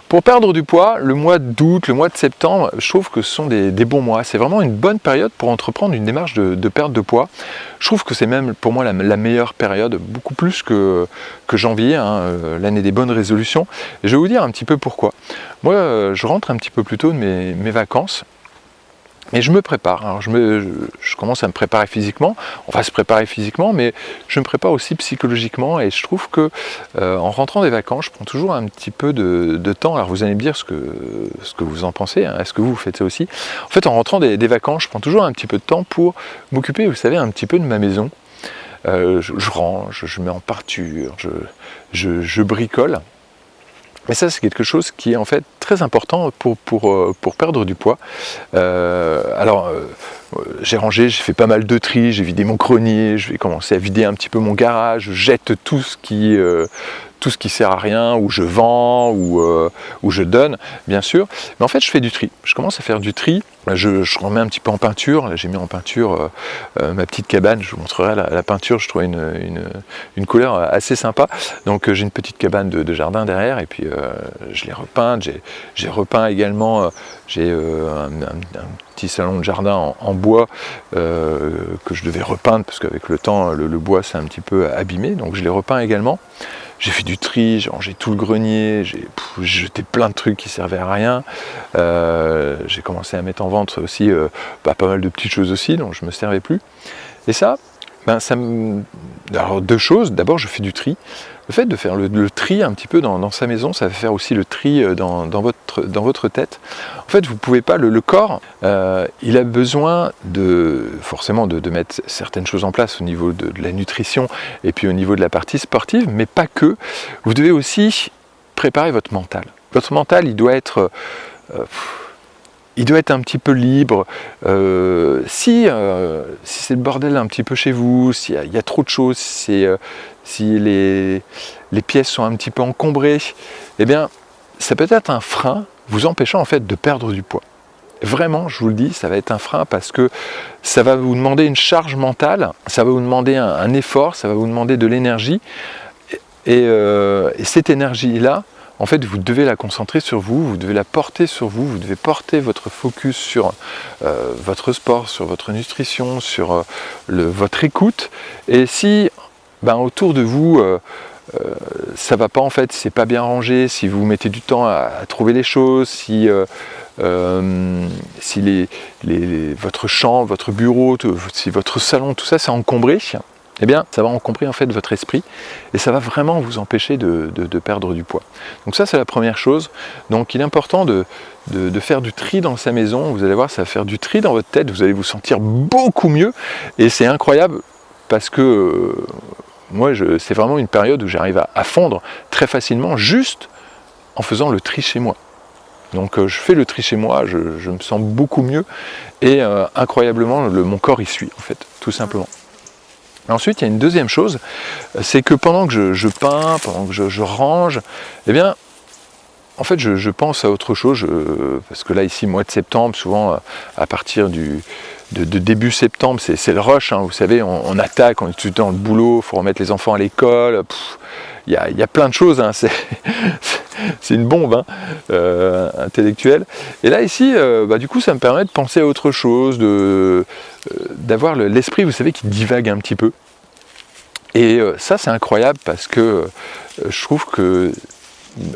Pour perdre du poids, le mois d'août, le mois de septembre, je trouve que ce sont des bons mois. C'est vraiment une bonne période pour entreprendre une démarche de perte de poids. Je trouve que c'est même pour moi la meilleure période, beaucoup plus que janvier, hein, l'année des bonnes résolutions. Et je vais vous dire un petit peu pourquoi. Moi, je rentre un petit peu plus tôt de mes vacances. Et je me prépare, alors je commence à me préparer physiquement, on va se préparer physiquement, mais je me prépare aussi psychologiquement et je trouve que en rentrant des vacances, je prends toujours un petit peu de temps. Alors vous allez me dire ce que vous en pensez, hein. Est-ce que vous faites ça aussi? En fait, en rentrant des vacances, je prends toujours un petit peu de temps pour m'occuper, vous savez, un petit peu de ma maison. Je range, je mets en peinture, je bricole. Et ça, c'est quelque chose qui est en fait très important pour perdre du poids. J'ai rangé, j'ai fait pas mal de tri, j'ai vidé mon grenier, je vais commencer à vider un petit peu mon garage, je jette tout ce qui sert à rien, ou je vends, ou je donne, bien sûr. Mais en fait, je fais du tri. Je commence à faire du tri. Je remets un petit peu en peinture. Là, j'ai mis en peinture ma petite cabane. Je vous montrerai la peinture. Je trouvais une couleur assez sympa. Donc, j'ai une petite cabane de jardin derrière. Et puis, je l'ai repeinte. J'ai repeint également. J'ai un petit salon de jardin en bois que je devais repeindre parce qu'avec le temps, le bois s'est un petit peu abîmé. Donc, je l'ai repeint également. J'ai fait du tri, j'ai rangé tout le grenier, j'ai jeté plein de trucs qui servaient à rien. J'ai commencé à mettre en vente aussi pas mal de petites choses aussi dont je ne me servais plus. Et ça, alors deux choses. D'abord, je fais du tri. Le fait de faire le tri un petit peu dans sa maison, ça va faire aussi le tri dans votre tête. En fait, vous ne pouvez pas, le corps, il a besoin forcément de mettre certaines choses en place au niveau de la nutrition et puis au niveau de la partie sportive, mais pas que. Vous devez aussi préparer votre mental. Votre mental, il doit être un petit peu libre. Si c'est le bordel un petit peu chez vous, s'il y a trop de choses, si les pièces sont un petit peu encombrées, eh bien, ça peut être un frein vous empêchant en fait de perdre du poids. Vraiment, je vous le dis, ça va être un frein parce que ça va vous demander une charge mentale, ça va vous demander un effort, ça va vous demander de l'énergie. Et cette énergie-là, en fait, vous devez la concentrer sur vous, vous devez la porter sur vous, vous devez porter votre focus sur votre sport, sur votre nutrition, sur votre écoute. Et si autour de vous, ça va pas en fait, c'est pas bien rangé, si vous mettez du temps à trouver les choses, si votre chambre, votre bureau, si votre salon, tout ça c'est encombré, eh bien ça va encombrer en fait votre esprit et ça va vraiment vous empêcher de perdre du poids. Donc ça c'est la première chose. Donc il est important de faire du tri dans sa maison. Vous allez voir, ça va faire du tri dans votre tête, vous allez vous sentir beaucoup mieux et c'est incroyable parce que moi c'est vraiment une période où j'arrive à fondre très facilement juste en faisant le tri chez moi. Donc je fais le tri chez moi, je me sens beaucoup mieux et incroyablement mon corps y suit en fait, tout simplement. Ensuite, il y a une deuxième chose, c'est que pendant que je peins, pendant que je range, eh bien, en fait, je pense à autre chose, parce que là, ici, mois de septembre, souvent, à partir de début septembre, c'est le rush, hein, vous savez, on attaque, on est tout le temps dans le boulot, il faut remettre les enfants à l'école, il y a plein de choses, hein, c'est une bombe intellectuelle. Et là, ici, du coup, ça me permet de penser à autre chose, d'avoir l'esprit, vous savez, qui divague un petit peu. Et ça, c'est incroyable parce que je trouve que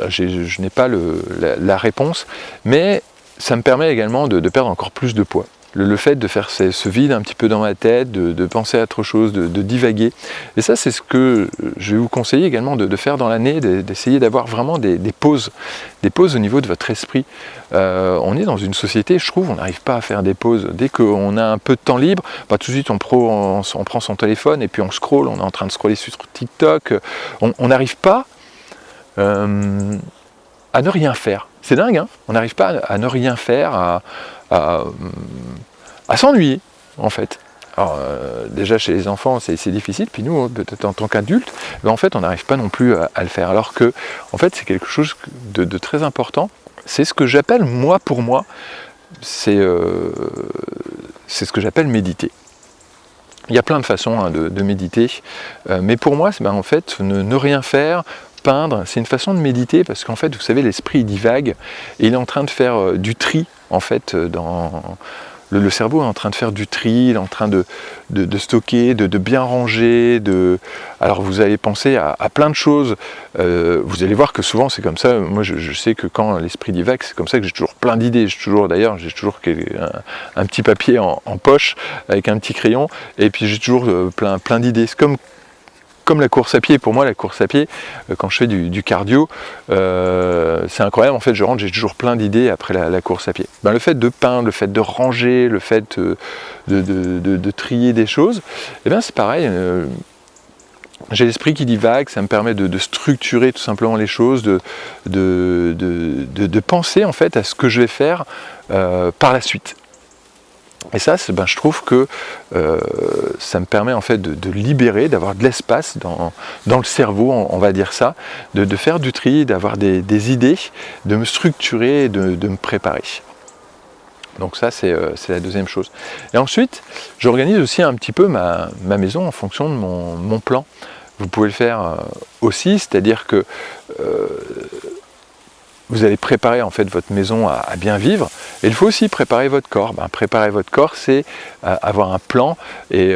je n'ai pas la réponse, mais ça me permet également de perdre encore plus de poids. Le fait de faire ce vide un petit peu dans ma tête, de penser à autre chose, de divaguer. Et ça, c'est ce que je vais vous conseiller également de faire dans l'année, d'essayer d'avoir vraiment des pauses au niveau de votre esprit. On est dans une société, je trouve, on n'arrive pas à faire des pauses. Dès qu'on a un peu de temps libre, tout de suite on prend son téléphone et puis on scrolle, on est en train de scroller sur TikTok. On n'arrive pas à ne rien faire. C'est dingue, hein, on n'arrive pas à ne rien faire, à s'ennuyer, en fait. Alors, déjà chez les enfants, c'est difficile, puis nous, peut-être en tant qu'adultes, en fait, on n'arrive pas non plus à le faire. Alors que, en fait, c'est quelque chose de très important. C'est ce que j'appelle, pour moi, c'est ce que j'appelle méditer. Il y a plein de façons de méditer, mais pour moi, en fait, ne rien faire, peindre, c'est une façon de méditer parce qu'en fait, vous savez, l'esprit il divague et il est en train de faire du tri en fait dans le cerveau est en train de faire du tri, il est en train de stocker, de bien ranger, alors vous allez penser à plein de choses, vous allez voir que souvent c'est comme ça, moi je sais que quand l'esprit divague, c'est comme ça que j'ai toujours plein d'idées, j'ai toujours un petit papier en poche avec un petit crayon, et puis j'ai toujours plein d'idées, c'est comme la course à pied. Pour moi, la course à pied, quand je fais du cardio, c'est incroyable. En fait, je rentre, j'ai toujours plein d'idées après la course à pied. Ben, le fait de peindre, le fait de ranger, le fait de trier des choses, eh bien, c'est pareil. J'ai l'esprit qui divague, ça me permet de structurer tout simplement les choses, de penser en fait à ce que je vais faire par la suite. Et ça, je trouve que ça me permet en fait de libérer, d'avoir de l'espace dans le cerveau, on va dire ça, de faire du tri, d'avoir des idées, de me structurer, de me préparer. Donc ça, c'est la deuxième chose. Et ensuite, j'organise aussi un petit peu ma maison en fonction de mon plan. Vous pouvez le faire aussi, c'est-à-dire que vous allez préparer en fait votre maison à bien vivre, et il faut aussi préparer votre corps. Préparer votre corps, c'est avoir un plan et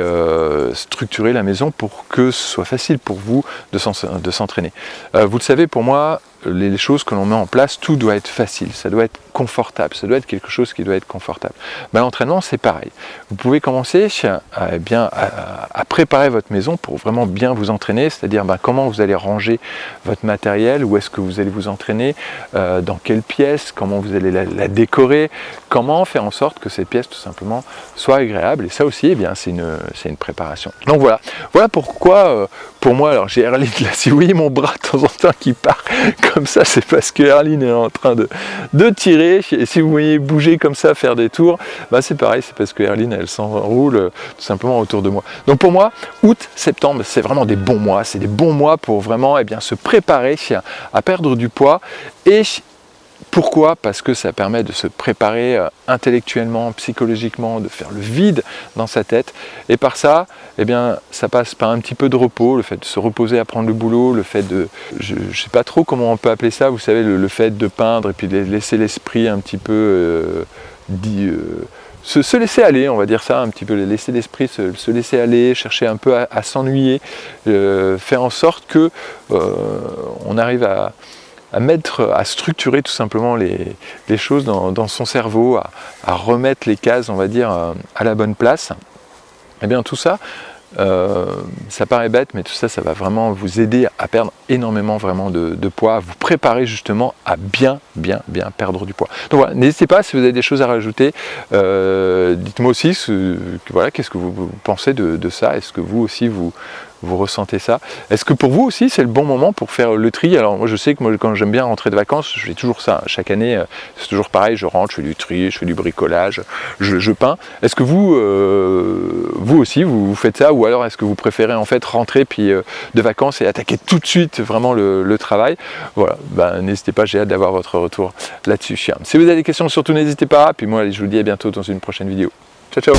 structurer la maison pour que ce soit facile pour vous de s'entraîner. Vous le savez, pour moi, les choses que l'on met en place, tout doit être facile, ça doit être confortable, ça doit être quelque chose qui doit être confortable. L'entraînement, c'est pareil. Vous pouvez commencer à préparer votre maison pour vraiment bien vous entraîner, c'est-à-dire comment vous allez ranger votre matériel, où est-ce que vous allez vous entraîner, dans quelle pièce, comment vous allez la décorer, comment faire en sorte que cette pièce tout simplement soit agréable. Et ça aussi, c'est une préparation. Donc voilà pourquoi pour moi, alors j'ai Erline là, si vous voyez mon bras de temps en temps qui part comme ça, c'est parce que Erline est en train de tirer, et si vous voyez bouger comme ça, faire des tours, c'est pareil, c'est parce que Erline elle s'enroule tout simplement autour de moi. Donc pour moi, août, septembre, c'est vraiment des bons mois, c'est des bons mois pour vraiment se préparer à perdre du poids. Et pourquoi ? Parce que ça permet de se préparer intellectuellement, psychologiquement, de faire le vide dans sa tête. Et par ça, ça passe par un petit peu de repos, le fait de se reposer, apprendre le boulot, le fait de... Je ne sais pas trop comment on peut appeler ça, vous savez, le fait de peindre et puis de laisser l'esprit un petit peu... se laisser aller, on va dire ça, un petit peu, laisser l'esprit se laisser aller, chercher un peu à s'ennuyer, faire en sorte que on arrive à structurer tout simplement les choses dans son cerveau, à remettre les cases, on va dire, à la bonne place. Tout ça, ça paraît bête, mais tout ça, ça va vraiment vous aider à perdre énormément vraiment de poids, à vous préparer justement à bien perdre du poids. Donc voilà, n'hésitez pas, si vous avez des choses à rajouter, dites-moi aussi qu'est-ce que vous pensez de ça. Est-ce que vous aussi vous ressentez ça? Est-ce que pour vous aussi c'est le bon moment pour faire le tri? Alors moi je sais que quand j'aime bien rentrer de vacances, je fais toujours ça, chaque année c'est toujours pareil, je rentre, je fais du tri, je fais du bricolage, je peins. Est-ce que vous aussi vous faites ça, ou alors est-ce que vous préférez en fait rentrer puis de vacances et attaquer tout de suite vraiment le travail? Voilà, n'hésitez pas, j'ai hâte d'avoir votre retour là-dessus. Si vous avez des questions, surtout n'hésitez pas, puis moi je vous dis à bientôt dans une prochaine vidéo. Ciao ciao.